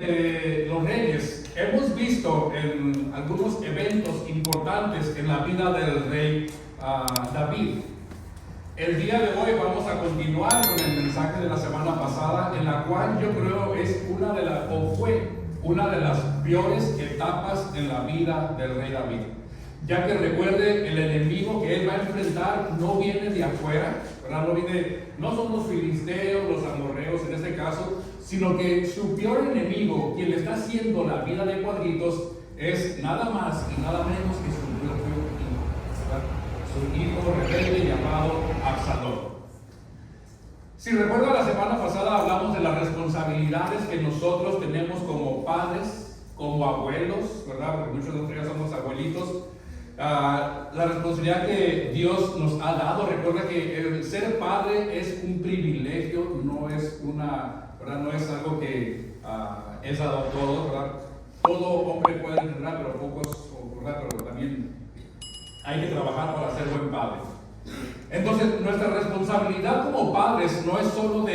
Los reyes, hemos visto en algunos eventos importantes en la vida del rey David. El día de hoy vamos a continuar con el mensaje de la semana pasada, en la cual yo creo es fue una de las peores etapas en la vida del rey David. Ya que recuerde, el enemigo que él va a enfrentar no viene de afuera, ¿verdad? No son los filisteos, los amorreos en este caso, sino que su peor enemigo, quien le está haciendo la vida de cuadritos, es nada más y nada menos que su propio hijo, ¿verdad? Su hijo rebelde llamado Absalón. Si recuerda, la semana pasada hablamos de las responsabilidades que nosotros tenemos como padres, como abuelos, ¿verdad? Porque muchos de nosotros ya somos abuelitos. La responsabilidad que Dios nos ha dado. Recuerda que el ser padre es un privilegio, no es ¿verdad? No es algo que es dado a todos, ¿verdad? Todo hombre puede entender, pero pocos, ¿verdad? Pero también hay que trabajar para ser buen padre. Entonces, nuestra responsabilidad como padres no es solo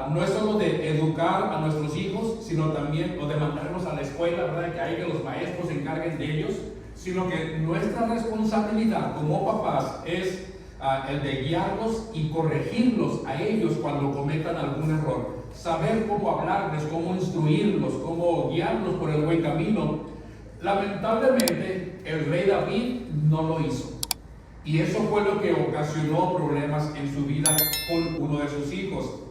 no es solo de educar a nuestros hijos, sino también, o de mandarlos a la escuela, ¿verdad? Que hay que los maestros se encarguen de ellos, sino que nuestra responsabilidad como papás es el de guiarlos y corregirlos a ellos cuando cometan algún error. Saber cómo hablarles, cómo instruirlos, cómo guiarlos por el buen camino. Lamentablemente, el rey David no lo hizo. Y eso fue lo que ocasionó problemas en su vida con uno de sus hijos.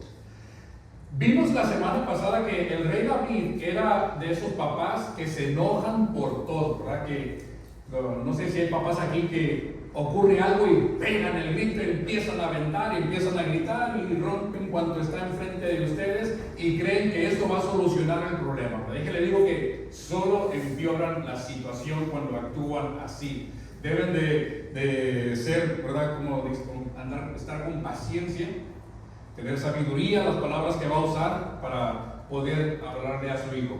Vimos la semana pasada que el rey David era de esos papás que se enojan por todo, ¿verdad? Que no sé si hay papás aquí que ocurre algo y pegan el grito, empiezan a aventar, empiezan a gritar y rompen cuanto está enfrente de ustedes y creen que esto va a solucionar el problema. ¿Verdad? Y que le digo que solo empeoran la situación cuando actúan así. Deben de ser, ¿verdad? Estar con paciencia, tener sabiduría, las palabras que va a usar para poder hablarle a su hijo.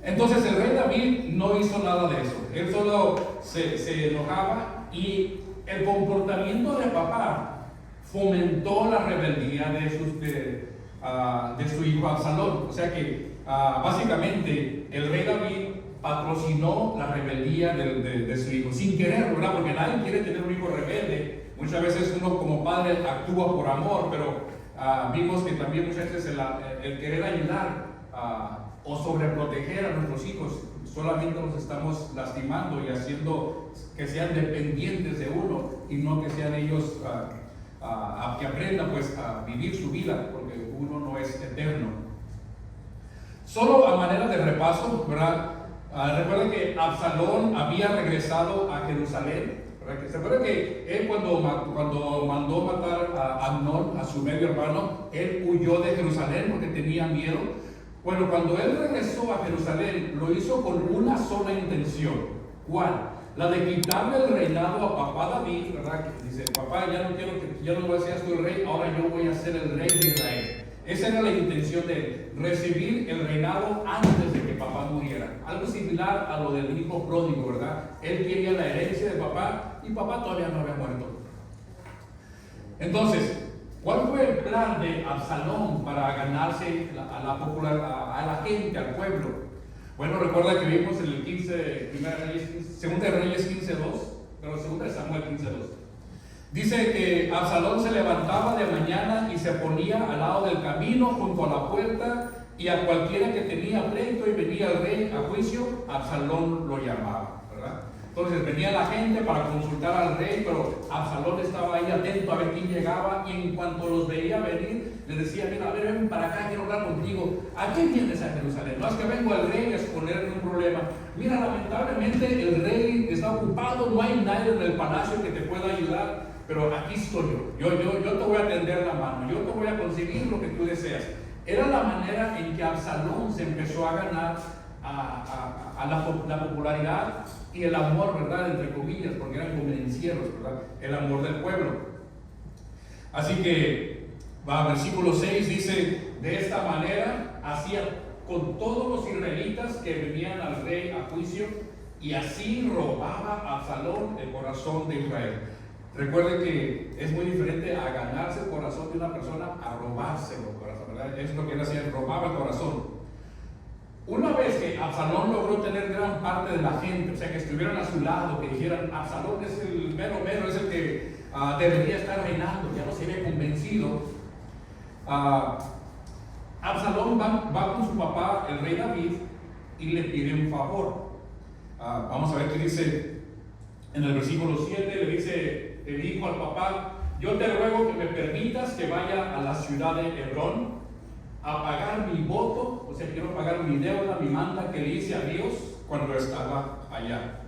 Entonces el rey David no hizo nada de eso. Él solo se enojaba, y el comportamiento de papá fomentó la rebeldía de su hijo Absalón. O sea que básicamente el rey David patrocinó la rebeldía de su hijo, sin querer, ¿verdad? Porque nadie quiere tener un hijo rebelde. Muchas veces uno como padre actúa por amor, pero vimos que también muchas veces el querer ayudar o sobreproteger a nuestros hijos solamente los estamos lastimando y haciendo que sean dependientes de uno, y no que sean ellos que aprendan pues a vivir su vida, porque uno no es eterno. Solo a manera de repaso, ¿verdad? Recuerden que Absalón había regresado a Jerusalén. ¿Se acuerdan que él cuando mandó matar a Amnón, a su medio hermano, él huyó de Jerusalén porque tenía miedo? Bueno, cuando él regresó a Jerusalén, lo hizo con una sola intención. ¿Cuál? La de quitarle el reinado a papá David, ¿verdad? Que dice, papá, ya no voy a ser tu rey, ahora yo voy a ser el rey de Israel. Esa era la intención de recibir el reinado antes de que papá muriera. Algo similar a lo del hijo pródigo, ¿verdad? Él quería la herencia de papá y papá todavía no había muerto. Entonces, ¿cuál fue el plan de Absalón para ganarse a la gente, al pueblo? Bueno, recuerda que vimos en el 2 de Reyes 15:2, pero 2 de Samuel 15:2. Dice que Absalón se levantaba de mañana y se ponía al lado del camino junto a la puerta, y a cualquiera que tenía pleito y venía el rey a juicio, Absalón lo llamaba, ¿verdad? Entonces venía la gente para consultar al rey, pero Absalón estaba ahí atento a ver quién llegaba, y en cuanto los veía venir, les decía, mira, a ver, ven para acá, quiero hablar contigo. ¿A qué vienes a Jerusalén? No es que vengo al rey a exponerle un problema. Mira, lamentablemente el rey está ocupado, no hay nadie en el palacio que te pueda ayudar, pero aquí estoy yo te voy a tender la mano, yo te voy a conseguir lo que tú deseas. Era la manera en que Absalón se empezó a ganar la popularidad y el amor, ¿verdad? Entre comillas, porque eran convenencieros, ¿verdad? El amor del pueblo. Así que, versículo 6 dice, de esta manera hacía con todos los israelitas que venían al rey a juicio, y así robaba a Absalón el corazón de Israel. Recuerden que es muy diferente a ganarse el corazón de una persona a robárselo, corazón, ¿verdad? ¿verdad? Es lo que él hacía, robaba el corazón. Una vez que Absalón logró tener gran parte de la gente, o sea, que estuvieran a su lado, que dijeran, Absalón es el mero mero, es el que debería estar reinando, ya no se había convencido. Absalón va con su papá, el rey David, y le pide un favor. Vamos a ver qué dice en el versículo 7, le dijo al papá, yo te ruego que me permitas que vaya a la ciudad de Hebrón a pagar mi voto, o sea, quiero pagar mi deuda, mi manda que le hice a Dios cuando estaba allá.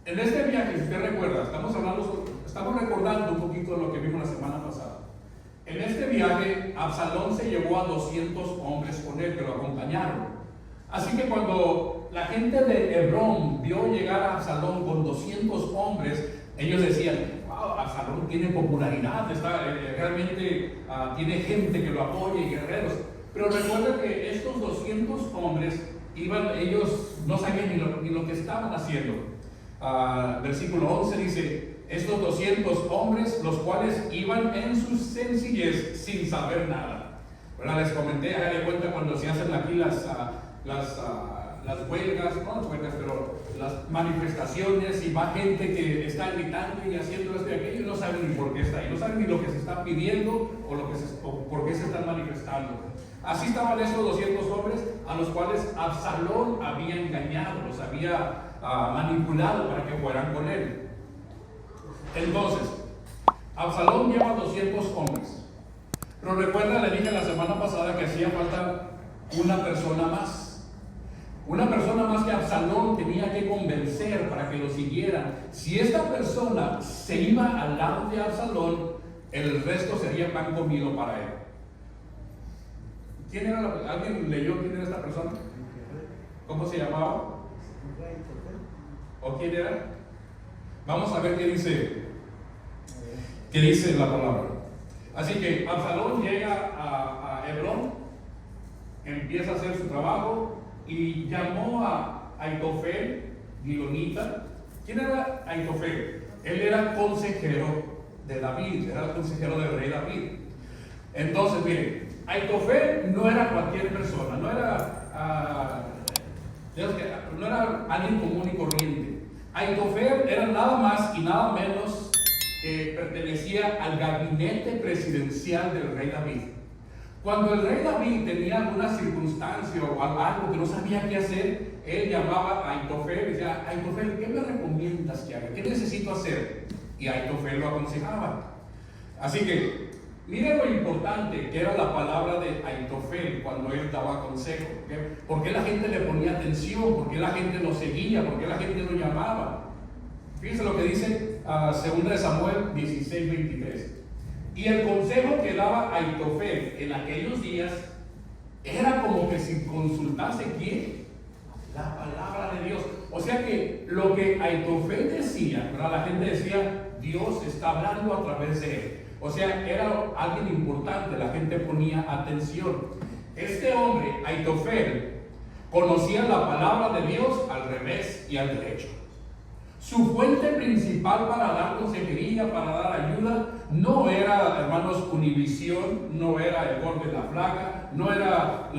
En este viaje, si usted recuerda, estamos recordando un poquito de lo que vimos la semana pasada. En este viaje, Absalón se llevó a 200 hombres con él que lo acompañaron. Así que cuando la gente de Hebrón vio llegar a Absalón con 200 hombres, ellos decían, wow, Absalón tiene popularidad, realmente tiene gente que lo apoya y guerreros. Pero recuerda que estos 200 hombres ellos no sabían ni lo que estaban haciendo. Versículo 11 dice, estos 200 hombres, los cuales iban en su sencillez sin saber nada. ¿Verdad? Les comenté, hagan de cuenta cuando se hacen aquí las huelgas, no las huelgas, pero las manifestaciones, y va gente que está gritando y haciendo esto y aquello y no saben ni por qué está ahí, no saben ni lo que se está pidiendo o por qué se están manifestando. Así estaban esos 200 hombres a los cuales Absalón había engañado, los había manipulado para que fueran con él. Entonces, Absalón lleva 200 hombres, pero recuerda, le dije la semana pasada que hacía falta una persona más. Una persona más que Absalón tenía que convencer para que lo siguieran. Si esta persona se iba al lado de Absalón, el resto sería pan comido para él. ¿Quién era? ¿Alguien leyó quién era esta persona? ¿Cómo se llamaba? ¿O quién era? Vamos a ver qué dice la palabra. Así que Absalón llega a Hebrón, empieza a hacer su trabajo y llamó a Aitofel, Gilonita. ¿Quién era Aitofel? Él era consejero de David, era el consejero del rey David. Entonces, miren, Aitofel no era cualquier persona, no era alguien común y corriente. Aitofel era nada más y nada menos que pertenecía al gabinete presidencial del rey David. Cuando el rey David tenía alguna circunstancia o algo que no sabía qué hacer, él llamaba a Aitofel y decía, Aitofel, ¿qué me recomiendas que haga? ¿Qué necesito hacer? Y Aitofel lo aconsejaba. Así que, miren lo importante que era la palabra de Aitofel cuando él daba consejo. ¿Por qué la gente le ponía atención? ¿Por qué la gente lo seguía? ¿Por qué la gente lo llamaba? Fíjense lo que dice 2 Samuel 16:23. Y el consejo que daba Aitofel en aquellos días era como que si consultase ¿quién? La palabra de Dios. O sea que lo que Aitofel decía, ¿verdad? La gente decía, Dios está hablando a través de él. O sea, era alguien importante, la gente ponía atención. Este hombre, Aitofel, conocía la palabra de Dios al revés y al derecho. Su fuente principal para dar consejería, para dar ayuda, no era, hermanos, Univisión, no era el gol de la flaca, no era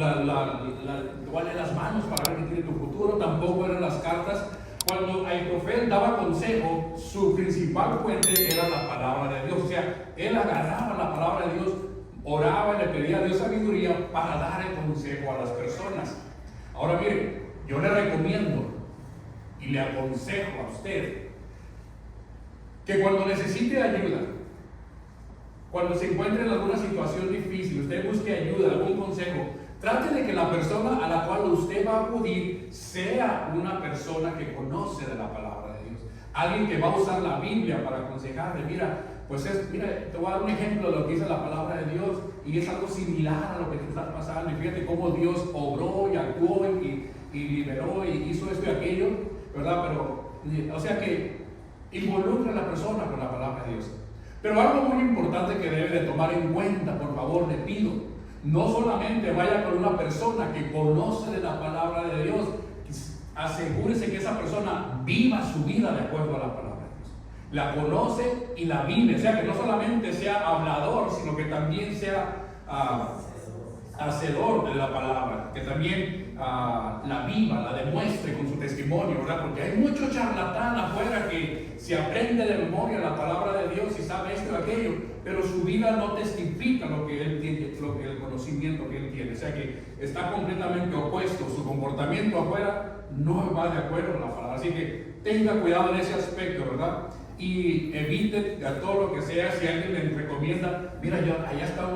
cuál de las manos para ver qué tiene tu futuro, tampoco eran las cartas. Cuando Aitofel daba consejo, su principal fuente era la palabra de Dios. O sea, él agarraba la palabra de Dios, oraba y le pedía a Dios sabiduría para dar el consejo a las personas. Ahora miren, yo le recomiendo y le aconsejo a usted que cuando necesite ayuda, cuando se encuentre en alguna situación difícil, usted busque ayuda, algún consejo, trate de que la persona a la cual usted va a acudir sea una persona que conoce de la palabra de Dios, alguien que va a usar la Biblia para aconsejarle. Mira, te voy a dar un ejemplo de lo que dice la palabra de Dios y es algo similar a lo que te está pasando, y fíjate cómo Dios obró y actuó y liberó y hizo esto y aquello, ¿verdad? Pero, o sea que involucra a la persona con la palabra de Dios. Pero algo muy importante que debe de tomar en cuenta, por favor, le pido, no solamente vaya con una persona que conoce de la palabra de Dios, asegúrese que esa persona viva su vida de acuerdo a la palabra de Dios. la conoce y la vive. O sea, que no solamente sea hablador, sino que también sea hacedor de la palabra, que también la viva, la demuestre con su testimonio, ¿verdad? Porque hay mucho charlatán afuera que se aprende de memoria la palabra de Dios y sabe esto y aquello, pero su vida no testifica lo que él tiene, el conocimiento que él tiene. O sea que está completamente opuesto, su comportamiento afuera no va de acuerdo con la palabra. Así que tenga cuidado en ese aspecto, ¿verdad? Y evite a todo lo que sea, si alguien le recomienda, mira, allá está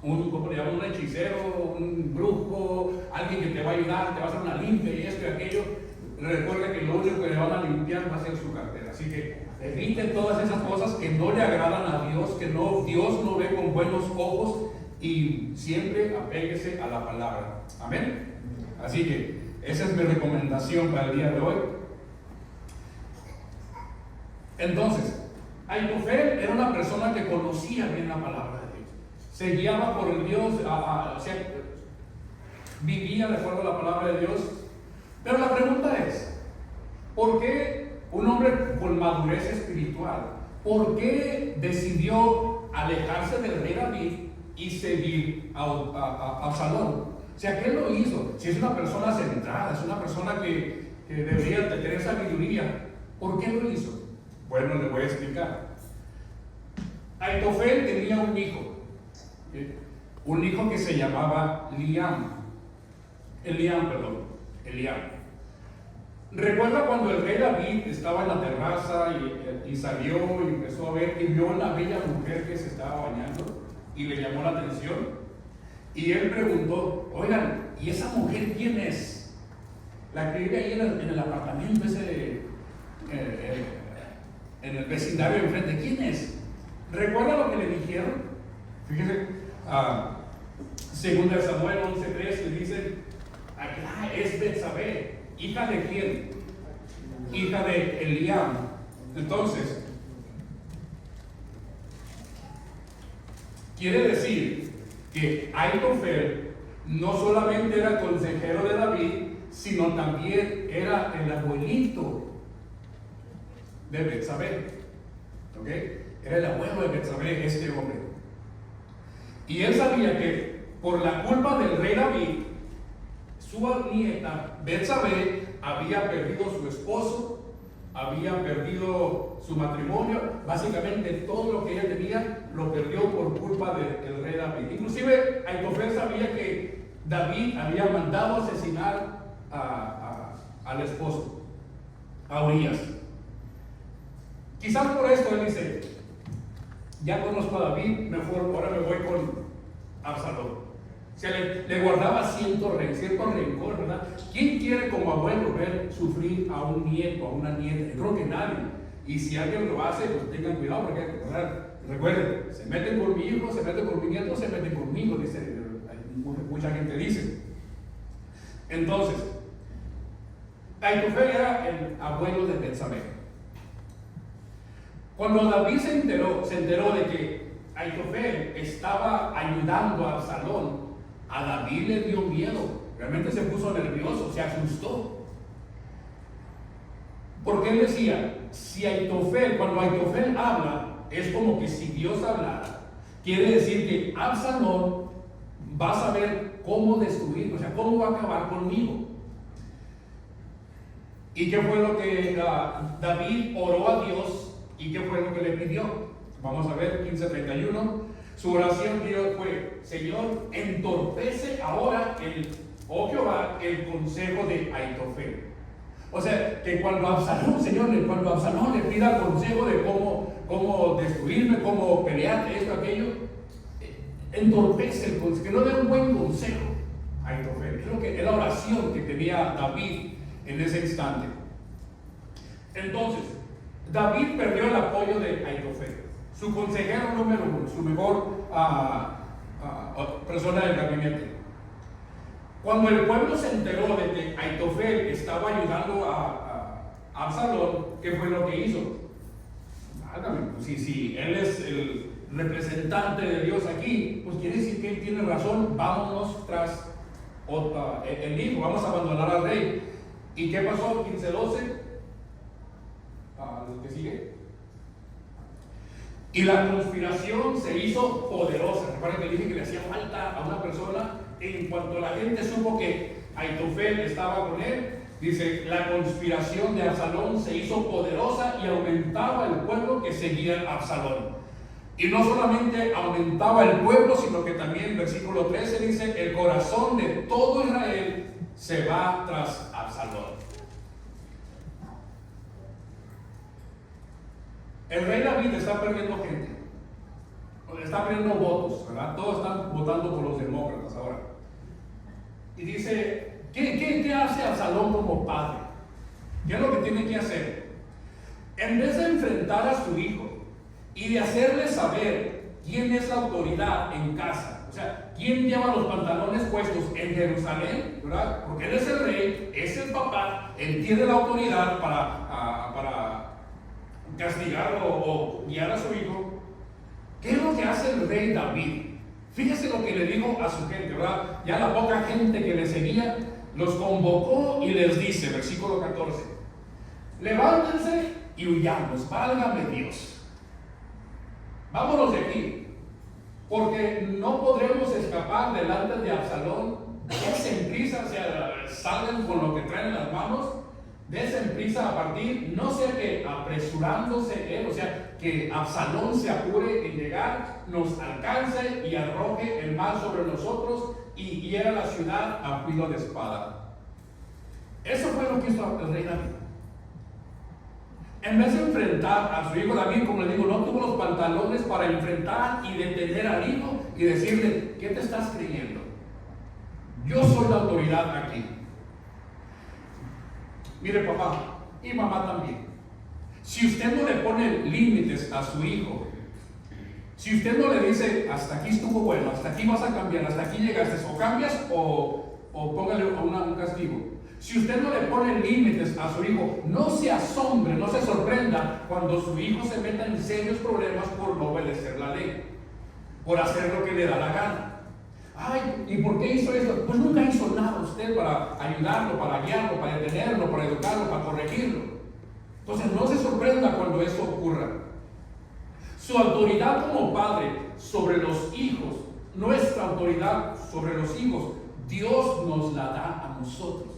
¿cómo le llaman? Un hechicero, un brujo, alguien que te va a ayudar, te va a hacer una limpia y esto y aquello. Recuerde que lo único que le van a limpiar va a ser su cartera. Así que evite todas esas cosas que no le agradan a Dios, que Dios no ve con buenos ojos, y siempre apéguese a la palabra. Amén. Así que esa es mi recomendación para el día de hoy. Entonces, Ahitofel era una persona que conocía bien la palabra de Dios, se guiaba por el Dios, o sea, vivía de acuerdo a la palabra de Dios. Pero la pregunta es, ¿por qué un hombre con madurez espiritual, por qué decidió alejarse del rey David y seguir a Absalón? O sea, ¿qué lo hizo? Si es una persona centrada, es una persona que debería tener sabiduría, ¿por qué lo hizo? Bueno, le voy a explicar. Ahitofel tenía un hijo que se llamaba Eliam. Recuerda cuando el rey David estaba en la terraza y salió y empezó a ver y vio a una bella mujer que se estaba bañando y le llamó la atención, y él preguntó: oigan, ¿y esa mujer quién es? La que vive ahí en el apartamento ese, en el vecindario de enfrente, ¿quién es? ¿Recuerda lo que le dijeron? Fíjese, según de Samuel 11:3 le dicen: es Betsabé. ¿Hija de quién? Hija de Eliam. Entonces, quiere decir que Ahitofel no solamente era consejero de David, sino también era el abuelito de Betsabé. ¿Ok? Era el abuelo de Betsabé, este hombre. Y él sabía que por la culpa del rey David, su nieta Betsabé había perdido su esposo, había perdido su matrimonio, básicamente todo lo que ella tenía lo perdió por culpa del rey David. Inclusive Ahitofel sabía que David había mandado asesinar al esposo, a Urías. Quizás por esto él dice: ya conozco a David, mejor ahora me voy con Absalón. O sea, le guardaba cierto rencor, ¿verdad? ¿Quién quiere como abuelo ver sufrir a un nieto, a una nieta? Yo creo que nadie. Y si alguien lo hace, pues tengan cuidado, porque recuerden, se meten con mi hijo, se meten con mi nieto, se meten conmigo, dice, mucha gente dice. Entonces, Ahitofel era el abuelo de Betsabé. Cuando David se enteró de que Ahitofel estaba ayudando a Absalón, a David le dio miedo, realmente se puso nervioso, se asustó. Porque él decía: si cuando Ahitofel habla, es como que si Dios hablara. Quiere decir que Absalón va a saber cómo destruirme, o sea, cómo va a acabar conmigo. ¿Y qué fue lo que David oró a Dios? ¿Y qué fue lo que le pidió? Vamos a ver, 15:31. Su oración fue: Señor, entorpece ahora Jehová, el consejo de Ahitofel. O sea, que cuando Absalón le pida consejo de cómo destruirme, cómo pelear, esto, aquello, entorpece el consejo, que no dé un buen consejo a Ahitofel. Es la oración que tenía David en ese instante. Entonces, David perdió el apoyo de Ahitofel, su consejero número uno, su mejor persona del gabinete. Cuando el pueblo se enteró de que Ahitofel estaba ayudando a Absalón, ¿qué fue lo que hizo? Si él es el representante de Dios aquí, pues quiere decir que él tiene razón, vámonos tras el hijo, vamos a abandonar al rey. ¿Y qué pasó? 15:12. ¿Lo que sigue? Y la conspiración se hizo poderosa. Recuerden que dije que le hacía falta a una persona. En cuanto la gente supo que Ahitofel estaba con él, dice, la conspiración de Absalón se hizo poderosa y aumentaba el pueblo que seguía a Absalón. Y no solamente aumentaba el pueblo, sino que también, versículo 13 dice, el corazón de todo Israel se va tras Absalón. El rey David está perdiendo gente, está perdiendo votos, ¿verdad? Todos están votando por los demócratas ahora. Y dice, ¿qué hace Absalón como padre? ¿Qué es lo que tiene que hacer? En vez de enfrentar a su hijo y de hacerle saber quién es la autoridad en casa, o sea, quién lleva los pantalones puestos en Jerusalén, ¿verdad? Porque él es el rey, es el papá, él tiene la autoridad para castigar o guiar a su hijo. ¿Qué es lo que hace el rey David? Fíjese lo que le dijo a su gente, ¿verdad? Ya la poca gente que le seguía, los convocó y les dice, versículo 14, levántense y huyamos, válgame Dios. Vámonos de aquí, porque no podremos escapar delante de Absalón. Desen prisa, o sea, salgan con lo que traen en las manos, desen prisa a partir, no sea que apresurándose él, o sea, que Absalón se apure en llegar, nos alcance y arroje el mal sobre nosotros y hiera la ciudad a filo de espada. Eso fue lo que hizo el rey David. En vez de enfrentar a su hijo David, como le digo, no tuvo los pantalones para enfrentar y detener al hijo y decirle, ¿qué te estás creyendo? Yo soy la autoridad aquí. Mire, papá y mamá también. Si usted no le pone límites a su hijo, si usted no le dice, hasta aquí estuvo bueno, hasta aquí vas a cambiar, hasta aquí llegaste, o cambias o póngale un castigo. Si usted no le pone límites a su hijo, no se asombre, no se sorprenda cuando su hijo se meta en serios problemas por no obedecer la ley, por hacer lo que le da la gana. Ay, ¿y por qué hizo esto? Pues nunca hizo nada usted para ayudarlo, para guiarlo, para detenerlo, para educarlo, para corregirlo. Entonces no se sorprenda cuando eso ocurra. Su autoridad como padre sobre los hijos, nuestra autoridad sobre los hijos, Dios nos la da a nosotros.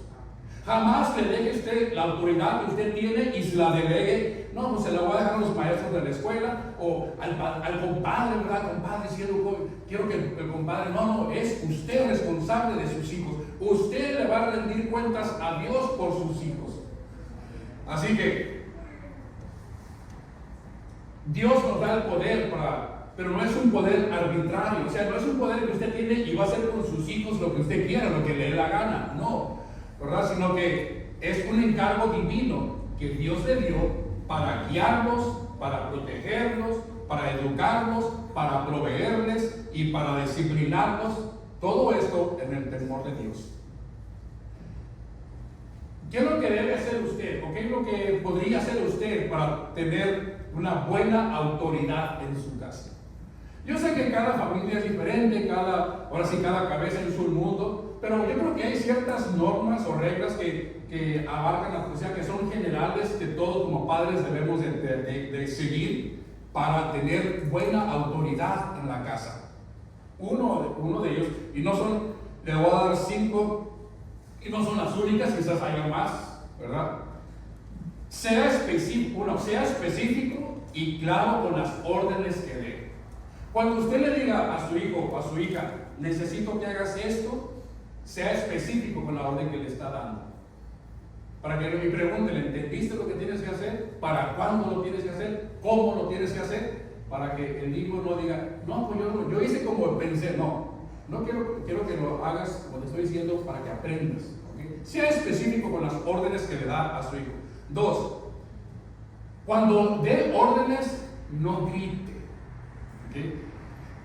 Jamás le deje usted la autoridad que usted tiene y se la delegue. No, pues se la voy a dejar a los maestros de la escuela o al compadre, ¿verdad? Compadre, si quiero que el compadre. No, es usted responsable de sus hijos. Usted le va a rendir cuentas a Dios por sus hijos. Así que Dios nos da el poder pero no es un poder arbitrario. O sea, no es un poder que usted tiene y va a hacer con sus hijos lo que usted quiera, lo que le dé la gana. No, ¿verdad? Sino que es un encargo divino que Dios le dio para guiarlos, para protegerlos, para educarlos, para proveerles y para disciplinarlos. Todo esto en el temor de Dios. ¿Qué es lo que debe hacer usted? ¿O qué es lo que podría hacer usted para tener una buena autoridad en su casa? Yo sé que cada familia es diferente, ahora sí cada cabeza es un mundo, pero yo creo que hay ciertas normas o reglas que abarcan, o sea, que son generales que todos como padres debemos de seguir para tener buena autoridad en la casa. Uno de ellos, y no son, le voy a dar 5, y no son las únicas, quizás haya más, ¿verdad? Sea específico y claro con las órdenes que dé. Cuando usted le diga a su hijo o a su hija, necesito que hagas esto, sea específico con la orden que le está dando. Para que me pregunten, ¿entendiste lo que tienes que hacer? ¿Para cuándo lo tienes que hacer? ¿Cómo lo tienes que hacer? Para que el hijo no diga, no, pues yo hice como pensé. No quiero que lo hagas como te estoy diciendo para que aprendas. ¿Okay? Sea específico con las órdenes que le da a su hijo. 2, cuando dé órdenes, no grite. ¿Okay?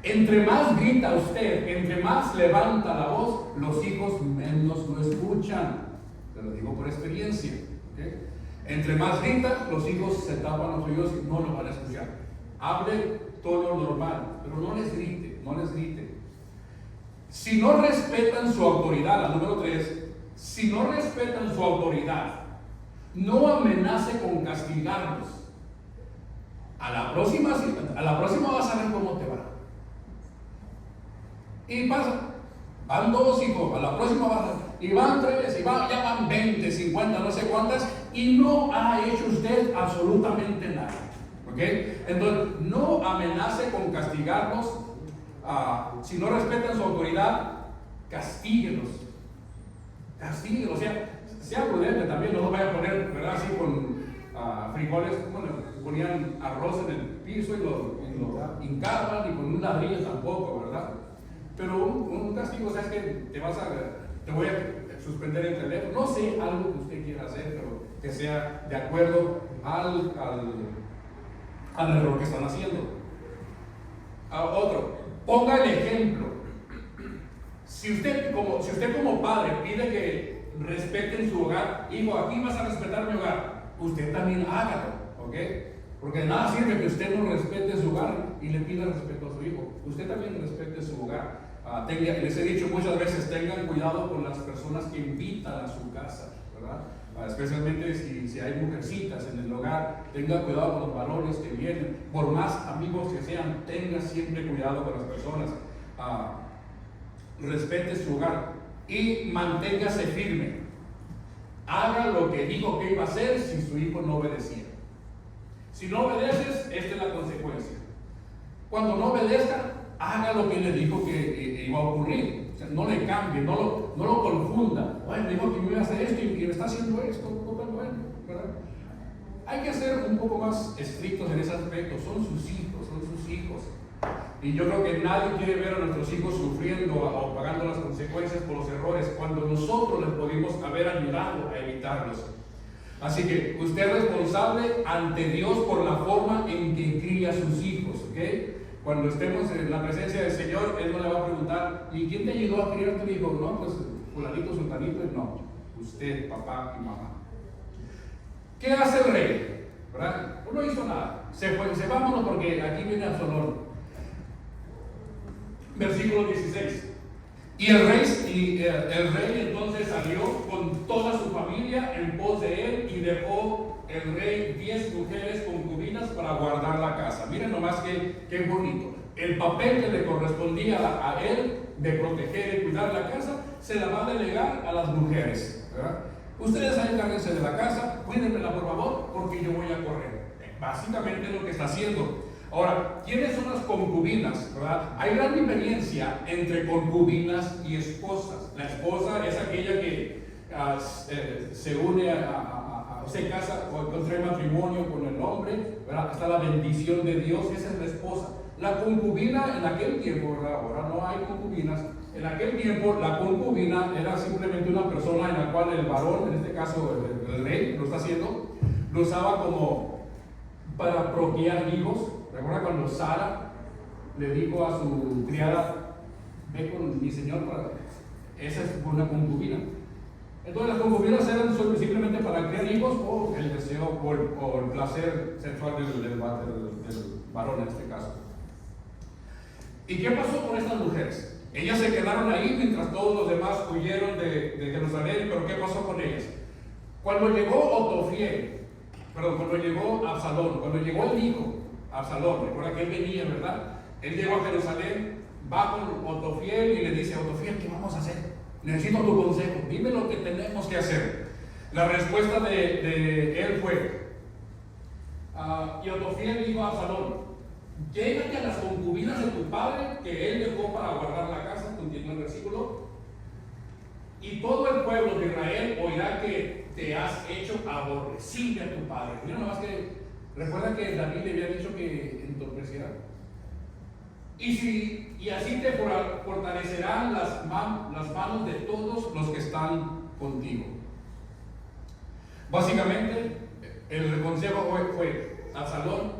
Entre más grita usted, entre más levanta la voz, los hijos menos lo escuchan. Te lo digo por experiencia. ¿Okay? Entre más grita, los hijos se tapan los oídos y no lo van a escuchar. Hable tono normal, pero no les grite. Si no respetan su autoridad, la número 3, si no respetan su autoridad, no amenace con castigarlos. A la próxima vas a ver cómo te va. Y pasa, van 2 hijos, a la próxima vas a, y van 3, y ya van 20, 50, no sé cuántas, y no ha hecho usted absolutamente nada. ¿Ok? Entonces, no amenace con castigarlos. Si no respetan su autoridad, castíguelos. Castíguelos, o sea prudente también, no lo vaya a poner, ¿verdad? Así con frijoles, bueno, ponían arroz en el piso y lo hincaban, y con un ladrillo tampoco, ¿verdad? Pero un castigo, o sea, es que te voy a suspender el teléfono, no sé, algo que usted quiera hacer, pero que sea de acuerdo al error que están haciendo. Otro, ponga el ejemplo. Si usted como padre pide que respeten su hogar, hijo, aquí vas a respetar mi hogar, usted también hágalo, ¿ok? Porque de nada sirve que usted no respete su hogar y le pida respeto a su hijo. Usted también respete su hogar. Les he dicho muchas veces, tengan cuidado con las personas que invitan a su casa, ¿verdad? Especialmente si hay mujercitas en el hogar, tenga cuidado con los varones que vienen. Por más amigos que sean, tenga siempre cuidado con las personas. Respete su hogar y manténgase firme. Haga lo que dijo que iba a hacer si su hijo no obedecía. Si no obedeces, esta es la consecuencia. Cuando no obedezca, haga lo que le dijo que iba a ocurrir. O sea, no le cambie, no lo confunda. Bueno, me dijo que me iba a hacer esto y me está haciendo esto. Bueno, ¿verdad? Hay que ser un poco más estrictos en ese aspecto. Son sus hijos. Y yo creo que nadie quiere ver a nuestros hijos sufriendo o pagando las consecuencias por los errores cuando nosotros les pudimos haber ayudado a evitarlos. Así que usted es responsable ante Dios por la forma en que cría a sus hijos, ¿ok? Cuando estemos en la presencia del Señor, Él no le va a preguntar, ¿y quién te ayudó a criar a tu hijo? No, pues fulanito, sultanito, no. Usted, papá y mamá. ¿Qué hace el rey? ¿Verdad? No hizo nada. Vámonos porque aquí viene Absalón. Versículo 16. Y el rey entonces salió con toda su familia en pos de él y dejó el rey 10 mujeres concubinas para guardar la casa. Miren nomás qué bonito. El papel que le correspondía a él de proteger y cuidar la casa se la va a delegar a las mujeres, ¿verdad? Ustedes encárguense de la casa, cuídenmela por favor, porque yo voy a correr. Básicamente es lo que está haciendo. Ahora, ¿quiénes son las concubinas? ¿Verdad? Hay gran diferencia entre concubinas y esposas. La esposa es aquella que se une se casa o contrae matrimonio con el hombre, ¿verdad? Está la bendición de Dios, esa es la esposa. La concubina en aquel tiempo, ¿verdad? Ahora no hay concubinas. En aquel tiempo la concubina era simplemente una persona en la cual el varón, en este caso el rey, lo está haciendo, lo usaba como para procrear hijos. ¿Recuerda cuando Sara le dijo a su criada, ve con mi señor para... Esa es una concubina. Entonces las concubinas eran simplemente para criar hijos o el deseo o el placer sexual del varón en este caso. ¿Y qué pasó con estas mujeres? Ellas se quedaron ahí mientras todos los demás huyeron de Jerusalén, pero ¿qué pasó con ellas? Cuando llegó Absalón, cuando llegó el hijo Absalón, recuerda que él venía, ¿verdad? Él llegó a Jerusalén, va con Otofiel y le dice a Otofiel, ¿qué vamos a hacer? Necesito tu consejo, dime lo que tenemos que hacer. La respuesta de él fue, y Otofiel dijo a Absalón, llégate a las concubinas de tu padre que él dejó para guardar la casa, continúa el versículo, y todo el pueblo de Israel oirá que te has hecho aborrecible a tu padre. Mira nomás que recuerda que David le había dicho que entorpeciera. Y así te fortalecerán las manos de todos los que están contigo. Básicamente, el consejo fue Absalón,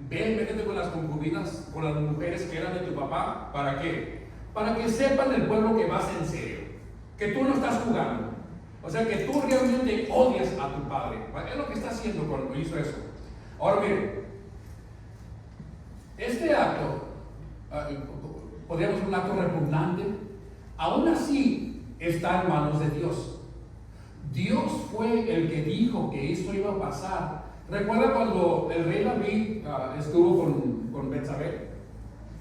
vete con las concubinas, con las mujeres que eran de tu papá. ¿Para qué? Para que sepan el pueblo que vas en serio, que tú no estás jugando. O sea, que tú realmente odias a tu padre. Es lo que está haciendo cuando hizo eso. Ahora miren, este acto, podríamos decir un acto repugnante, aún así está en manos de Dios. Dios fue el que dijo que esto iba a pasar. ¿Recuerda cuando el rey David estuvo con Betsabé?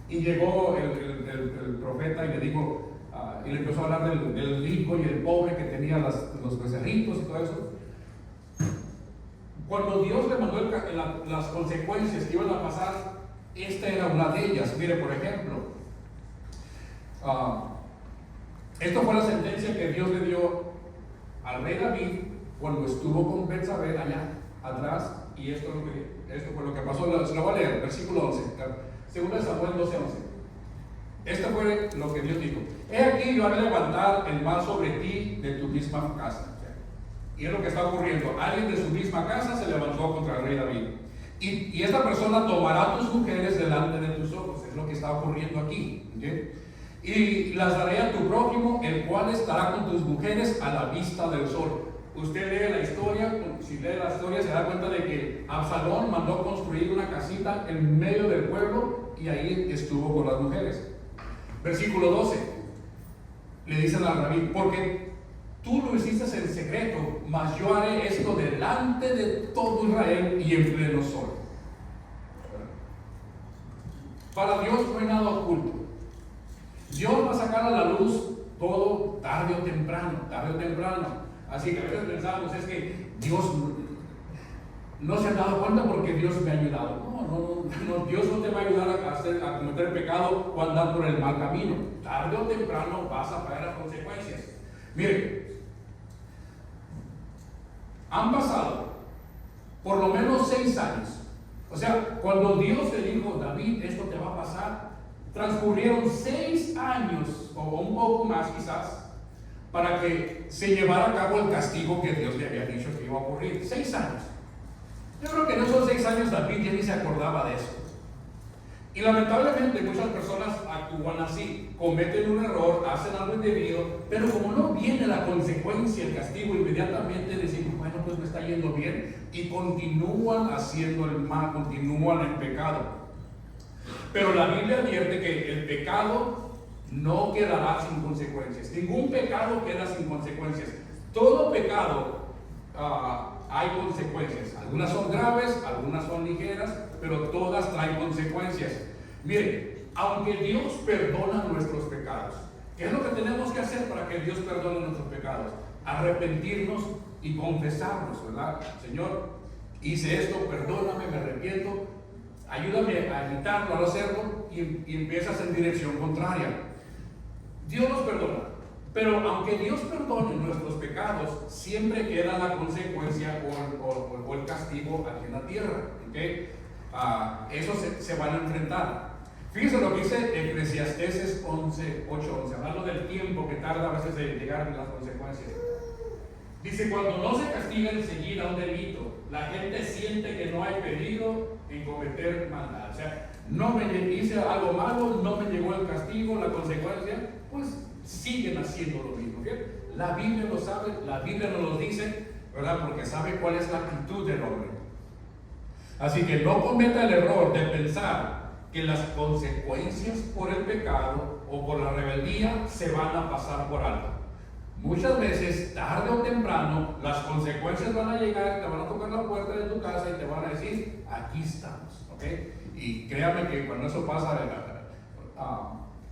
Y llegó el profeta y le dijo, y le empezó a hablar del rico y el pobre que tenía los becerritos y todo eso. Cuando Dios le mandó las consecuencias que iban a pasar, esta era una de ellas. Mire, por ejemplo, esto fue la sentencia que Dios le dio al rey David cuando estuvo con Betsabé allá atrás, y esto fue lo que pasó. Se lo voy a leer, versículo 11, 2 Samuel 12:11. Esto fue lo que Dios dijo: he aquí, yo haré levantar el mal sobre ti de tu misma casa. Y es lo que está ocurriendo. Alguien de su misma casa se levantó contra el rey David. Y esta persona tomará tus mujeres delante de tus ojos. Es lo que está ocurriendo aquí. ¿Okay? Y las daré a tu prójimo, el cual estará con tus mujeres a la vista del sol. Usted lee la historia, si lee la historia se da cuenta de que Absalón mandó construir una casita en medio del pueblo y ahí estuvo con las mujeres. Versículo 12, le dicen a David: porque tú lo hiciste en secreto, mas yo haré esto delante de todo Israel y en pleno sol. Para Dios no hay nada oculto. Dios va a sacar a la luz todo tarde o temprano, tarde o temprano. Así que a veces pensamos, es que Dios no se ha dado cuenta porque Dios me ha ayudado. No, Dios no te va a ayudar a cometer pecado o a andar por el mal camino. Tarde o temprano vas a pagar las consecuencias. Miren, han pasado por lo menos 6 años. O sea, cuando Dios le dijo: David, esto te va a pasar, transcurrieron 6 años o un poco más quizás para que se llevara a cabo el castigo que Dios le había dicho que iba a ocurrir. 6 años. Yo creo que en esos 6 años David ya ni se acordaba de eso. Y lamentablemente muchas personas actúan así, cometen un error, hacen algo indebido, pero como no viene la consecuencia, el castigo, inmediatamente decimos: bueno, pues me está yendo bien, y continúan haciendo el mal, continúan en pecado. Pero la Biblia advierte que el pecado no quedará sin consecuencias. Ningún pecado queda sin consecuencias. Todo pecado hay consecuencias. Algunas son graves, algunas son ligeras, pero todas traen consecuencias. Miren, aunque Dios perdona nuestros pecados, ¿qué es lo que tenemos que hacer para que Dios perdone nuestros pecados? Arrepentirnos y confesarnos, ¿verdad? Señor, hice esto, perdóname, me arrepiento, ayúdame a evitarlo, a no hacerlo, y empiezas en dirección contraria. Dios nos perdona, pero aunque Dios perdone nuestros pecados, siempre queda la consecuencia o el castigo aquí en la tierra. ¿Okay? Eso se van a enfrentar. Fíjense lo que dice Eclesiastés 8:11, hablando del tiempo que tarda a veces de llegar las consecuencias. Dice: cuando no se castiga enseguida un delito, la gente siente que no hay peligro en cometer maldad. O sea, hice algo malo, no me llegó el castigo, la consecuencia, pues siguen haciendo lo mismo. ¿Bien? La Biblia lo sabe, la Biblia nos lo dice, ¿verdad? Porque sabe cuál es la actitud del hombre. Así que no cometa el error de pensar que las consecuencias por el pecado o por la rebeldía se van a pasar por alto. Muchas veces, tarde o temprano, las consecuencias van a llegar, te van a tocar la puerta de tu casa y te van a decir: aquí estamos. ¿Okay? Y créame que cuando eso pasa,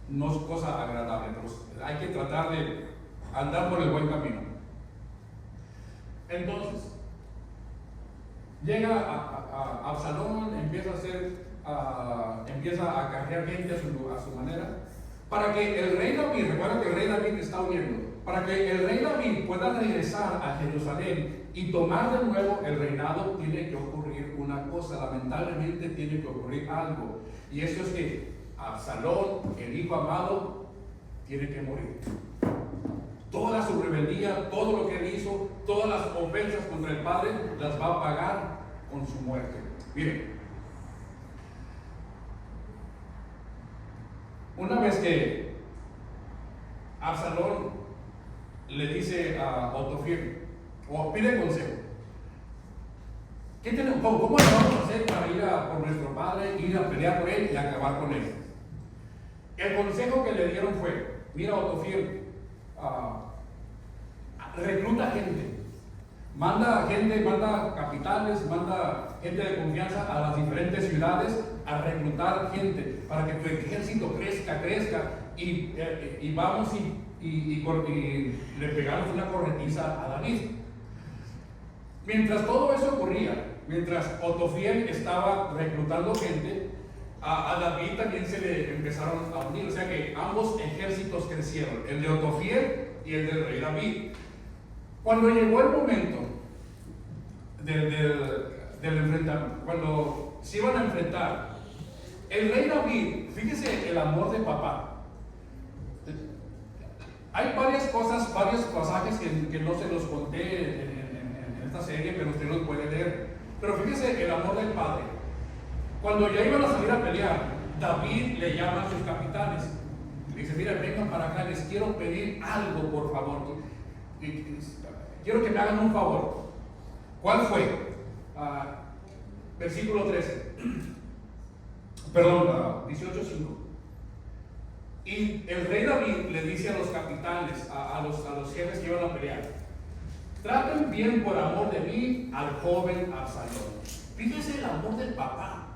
no es cosa agradable, pero hay que tratar de andar por el buen camino. Entonces, llega a Absalón, empieza a acarrear gente a su manera, para que el rey David, recuerda que el rey David está huyendo, para que el rey David pueda regresar a Jerusalén y tomar de nuevo el reinado, tiene que ocurrir una cosa. Lamentablemente tiene que ocurrir algo, y eso es que Absalón, el hijo amado, tiene que morir. Toda su rebeldía, todo lo que él hizo, todas las ofensas contra el padre, las va a pagar con su muerte. Miren, una vez que Absalón le dice a Otofir, o pide consejo: ¿cómo le vamos a hacer para ir por nuestro padre, ir a pelear por él y acabar con él? El consejo que le dieron fue: mira, Otofir, recluta gente, Manda gente, manda capitanes, manda gente de confianza a las diferentes ciudades a reclutar gente para que tu ejército crezca y vamos y le pegamos una corretiza a David. Mientras todo eso ocurría, mientras Otofiel estaba reclutando gente, a David también se le empezaron a unir, o sea que ambos ejércitos crecieron, el de Otofiel y el del rey David. Cuando llegó el momento del enfrentamiento, cuando se iban a enfrentar, el rey David, fíjese el amor de papá. Hay varias cosas, varios pasajes que no se los conté en esta serie, pero usted los puede leer. Pero fíjese el amor del padre. Cuando ya iban a salir a pelear, David le llama a sus capitanes. Le dice: mira, vengan para acá, les quiero pedir algo, por favor. Quiero que me hagan un favor. ¿Cuál fue? Versículo 13. Perdón, 18:5. Y el rey David le dice a los capitanes, a los jefes que iban a pelear: traten bien por amor de mí al joven Absalón. Fíjense el amor del papá.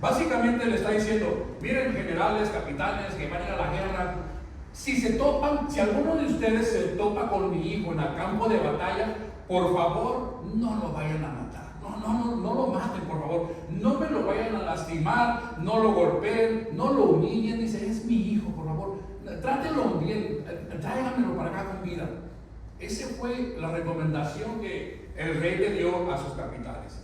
Básicamente le está diciendo: miren, generales, capitanes que van a ir a la guerra, si alguno de ustedes se topa con mi hijo en el campo de batalla, por favor, no lo vayan a matar. No lo maten, por favor. No me lo vayan a lastimar, no lo golpeen, no lo humillen. Dice: es mi hijo, por favor. Trátenlo bien, tráiganmelo para acá con vida. Esa fue la recomendación que el rey le dio a sus capitanes.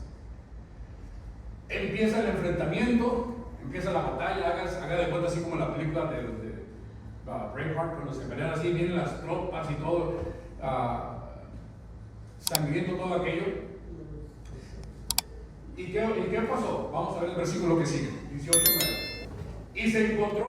Empieza el enfrentamiento, empieza la batalla, haga de cuenta así como la película de Braveheart, cuando se pelean así, vienen las tropas y todo, sangriento todo aquello. ¿Y qué pasó? Vamos a ver el versículo que sigue, 18:9. Y se encontró